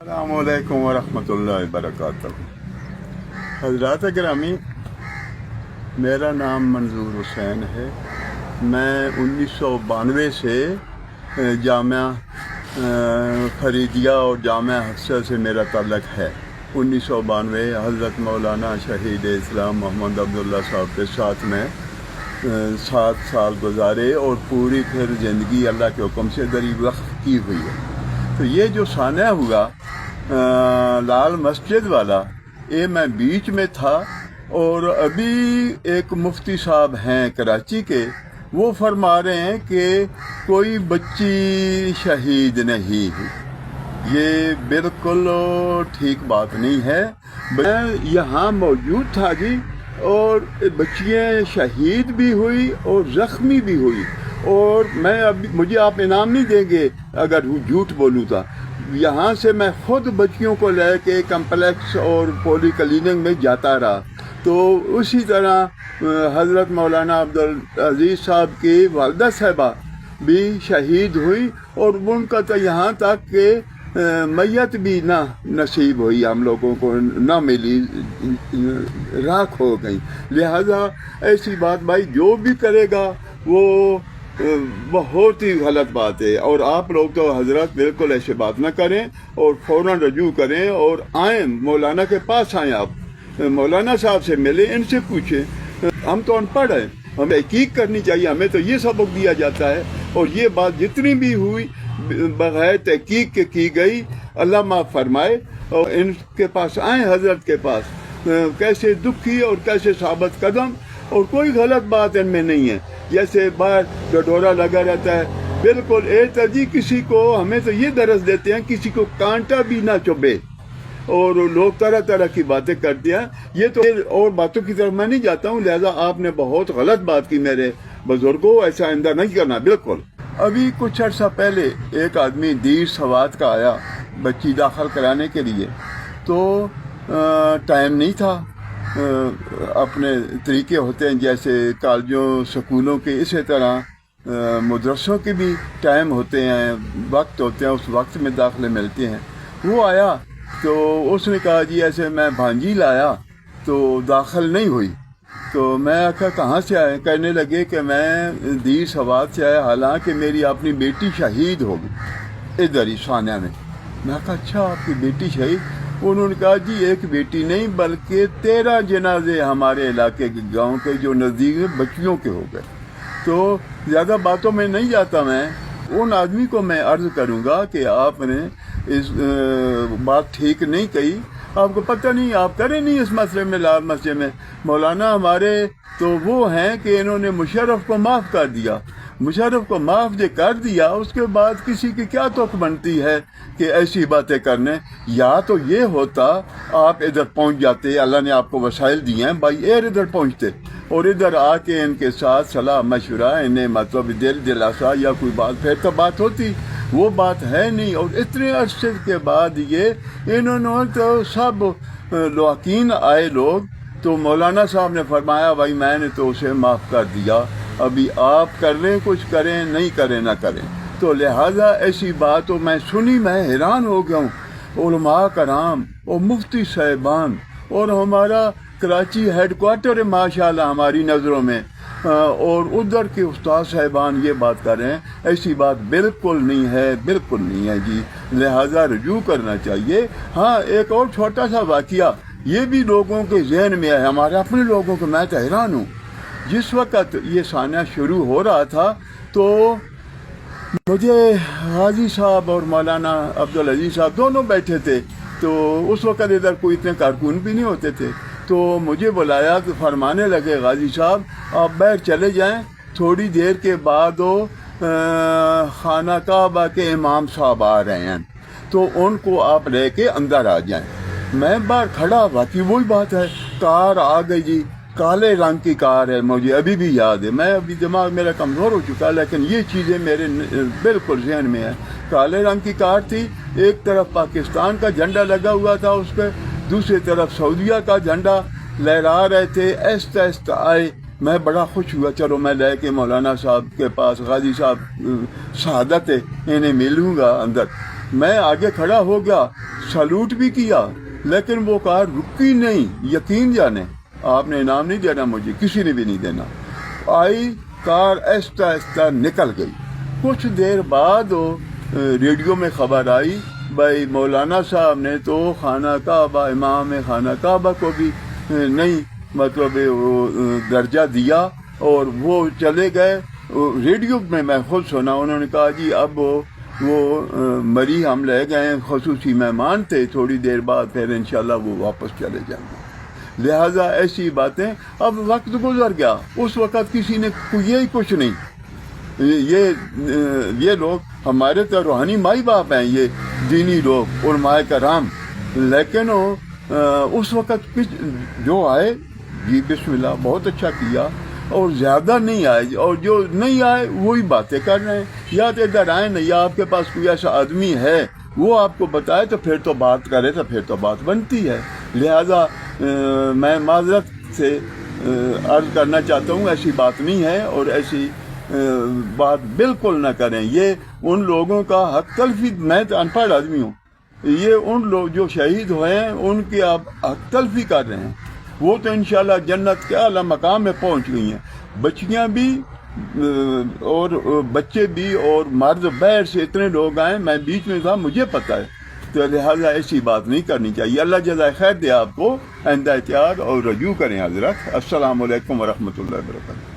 السلام علیکم ورحمۃ اللہ وبرکاتہ۔ حضرات گرامی، میرا نام منظور حسین ہے۔ میں 1992 سے جامعہ فریدیہ اور جامعہ حفصہ سے میرا تعلق ہے۔ 1992 حضرت مولانا شہید اسلام محمد عبداللہ صاحب کے ساتھ میں 7 سال گزارے اور پوری پھر زندگی اللہ کے حکم سے دری وقف کی ہوئی ہے۔ تو یہ جو سانحہ ہوا لال مسجد والا، یہ میں بیچ میں تھا، اور ابھی ایک مفتی صاحب ہیں کراچی کے، وہ فرما رہے ہیں کہ کوئی بچی شہید نہیں ہوئی۔ یہ بالکل ٹھیک بات نہیں ہے۔ میں یہاں موجود تھا جی، اور بچیاں شہید بھی ہوئی اور زخمی بھی ہوئی، اور میں مجھے آپ انعام نہیں دیں گے اگر جھوٹ بولوں تھا۔ یہاں سے میں خود بچیوں کو لے کے کمپلیکس اور پولی کلینک میں جاتا رہا۔ تو اسی طرح حضرت مولانا عبدالعزیز صاحب کی والدہ صاحبہ بھی شہید ہوئی، اور ان کا تو یہاں تک کہ میت بھی نہ نصیب ہوئی، ہم لوگوں کو نہ ملی، راکھ ہو گئی۔ لہذا ایسی بات بھائی جو بھی کرے گا وہ بہت ہی غلط بات ہے، اور آپ لوگ تو حضرت بالکل ایسے بات نہ کریں، اور فوراً رجوع کریں اور آئیں، مولانا کے پاس آئیں، آپ مولانا صاحب سے ملیں، ان سے پوچھیں۔ ہم تو ان پڑھ ہیں، ہمیں تحقیق کرنی چاہیے، ہمیں تو یہ سبق دیا جاتا ہے، اور یہ بات جتنی بھی ہوئی بغیر تحقیق کے کی گئی، اللہ معاف فرمائے۔ اور ان کے پاس آئیں، حضرت کے پاس، کیسے دکھی اور کیسے ثابت قدم، اور کوئی غلط بات ان میں نہیں ہے۔ جیسے باہر ڈڈورا لگا رہتا ہے، بالکل جی کسی کو، ہمیں تو یہ درس دیتے ہیں کسی کو کانٹا بھی نہ چبھے، اور لوگ طرح طرح کی باتیں کرتے ہیں۔ یہ تو اور باتوں کی طرف میں نہیں جاتا ہوں، لہذا آپ نے بہت غلط بات کی میرے بزرگوں، ایسا آئندہ نہیں کرنا بالکل۔ ابھی کچھ عرصہ پہلے ایک آدمی دیر سوات کا آیا بچی داخل کرانے کے لیے، تو ٹائم نہیں تھا، اپنے طریقے ہوتے ہیں جیسے کالجوں سکولوں کے، اسی طرح مدرسوں کے بھی ٹائم ہوتے ہیں، وقت ہوتے ہیں، اس وقت میں داخلے ملتے ہیں۔ وہ آیا تو اس نے کہا جی ایسے میں بھانجی لایا تو داخل نہیں ہوئی۔ تو میں آخا کہاں سے آئے؟ کہنے لگے کہ میں دیر سوات سے آیا، حالانکہ میری اپنی بیٹی شہید ہو گئی ادھر ہی سانحہ میں۔ میں کہا اچھا آپ کی بیٹی شہید؟ انہوں نے کہا جی ایک بیٹی نہیں بلکہ 13 جنازے ہمارے علاقے کے گاؤں کے جو نزدیک بچیوں کے ہو گئے۔ تو زیادہ باتوں میں نہیں جاتا، میں ان آدمی کو میں عرض کروں گا کہ آپ نے اس بات ٹھیک نہیں کہی، آپ کو پتہ نہیں، آپ کریں نہیں اس مسئلے میں لال مسجد میں۔ مولانا ہمارے تو وہ ہیں کہ انہوں نے مشرف کو معاف کر دیا، مشرف کو معاف جو کر دیا، اس کے بعد کسی کی کیا توقع بنتی ہے کہ ایسی باتیں کرنے؟ یا تو یہ ہوتا آپ ادھر پہنچ جاتے، اللہ نے آپ کو وسائل دیے ہیں، بائی ایئر ادھر پہنچتے، اور ادھر آ کے ان کے ساتھ صلاح مشورہ، انہیں مطلب دلاسا یا کوئی بات، پھر تو بات ہوتی۔ وہ بات ہے نہیں، اور اتنے عرصے کے بعد یہ انہوں نے تو سب لواکین آئے لوگ، تو مولانا صاحب نے فرمایا بھائی میں نے تو اسے معاف کر دیا، ابھی آپ کر لیں، کچھ کریں، نہیں کریں نہ کریں۔ تو لہٰذا ایسی بات تو میں سنی، میں حیران ہو گیا ہوں۔ علماء کرام اور مفتی صاحبان، اور ہمارا کراچی ہیڈ کوارٹر ہے ماشاءاللہ ہماری نظروں میں، اور ادھر کے استاد صاحبان یہ بات کر رہے ہیں، ایسی بات بالکل نہیں ہے، بالکل نہیں ہے جی، لہٰذا رجوع کرنا چاہیے۔ ہاں ایک اور چھوٹا سا واقعہ یہ بھی لوگوں کے ذہن میں ہے، ہمارے اپنے لوگوں کو، میں تو حیران ہوں۔ جس وقت یہ سانحہ شروع ہو رہا تھا تو مجھے غازی صاحب اور مولانا عبدالعزیز صاحب دونوں بیٹھے تھے، تو اس وقت ادھر کوئی اتنے کارکن بھی نہیں ہوتے تھے، تو مجھے بلایا تو فرمانے لگے غازی صاحب آپ باہر چلے جائیں، تھوڑی دیر کے بعد وہ خانہ کعبہ کے امام صاحب آ رہے ہیں، تو ان کو آپ لے کے اندر آ جائیں۔ میں باہر کھڑا، باقی وہی بات ہے، کار آ گئی جی، کالے رنگ کی کار ہے، مجھے ابھی بھی یاد ہے، میں ابھی دماغ میرا کمزور ہو چکا، لیکن یہ چیزیں میرے بالکل ذہن میں ہیں۔ کالے رنگ کی کار تھی، ایک طرف پاکستان کا جھنڈا لگا ہوا تھا اس پہ، دوسری طرف سعودیہ کا جھنڈا لہرا رہے تھے، آہستہ آہستہ آئے۔ میں بڑا خوش ہوا، چلو میں لے کے مولانا صاحب کے پاس، غازی صاحب شہادت ہے، انہیں ملوں گا اندر۔ میں آگے کھڑا ہو گیا، سلوٹ بھی کیا، لیکن وہ کار رکی نہیں. یقین جانے آپ نے انعام نہیں دینا مجھے، کسی نے بھی نہیں دینا. آئی کار آہستہ آہستہ نکل گئی. کچھ دیر بعد ریڈیو میں خبر آئی بھائی مولانا صاحب نے تو خانہ کعبہ، امام خانہ کعبہ کو بھی نہیں مطلب وہ درجہ دیا، اور وہ چلے گئے. ریڈیو میں خود سنا، انہوں نے کہا جی اب وہ مری ہم لے گئے، خصوصی مہمان تھے، تھوڑی دیر بعد پھر انشاءاللہ وہ واپس چلے جائیں گے. لہٰذا ایسی باتیں. اب وقت گزر گیا، اس وقت کسی نے یہی کچھ نہیں. یہ لوگ ہمارے تو روحانی مائی باپ ہیں، یہ دینی لوگ علماء کرام، لیکن اس وقت جو آئے جی بسم اللہ بہت اچھا کیا، اور زیادہ نہیں آئے، اور جو نہیں آئے وہی باتیں کر رہے ہیں. یا تو ادھر آئیں نا، یا آپ کے پاس کوئی ایسا آدمی ہے وہ آپ کو بتائے تو پھر تو بات کرے، تو پھر تو بات بنتی ہے. لہذا میں معذرت سے عرض کرنا چاہتا ہوں ایسی بات نہیں ہے، اور ایسی بات بالکل نہ کریں. یہ ان لوگوں کا حق تلفی، میں تو ان پڑھ آدمی ہوں، یہ ان لوگ جو شہید ہوئے ہیں ان کی آپ حق تلفی کر رہے ہیں. وہ تو انشاءاللہ جنت کے اعلیٰ مقام میں پہنچ گئی ہیں. بچیاں بھی اور بچے بھی اور مرد بہر سے اتنے لوگ آئے، میں بیچ میں تھا، مجھے پتہ ہے. تو لہٰذا ایسی بات نہیں کرنی چاہیے. اللہ جزائے خیر دے آپ کو. آئندہ احتیاط اور رجوع کریں حضرت. السلام علیکم ورحمۃ اللہ وبرکاتہ.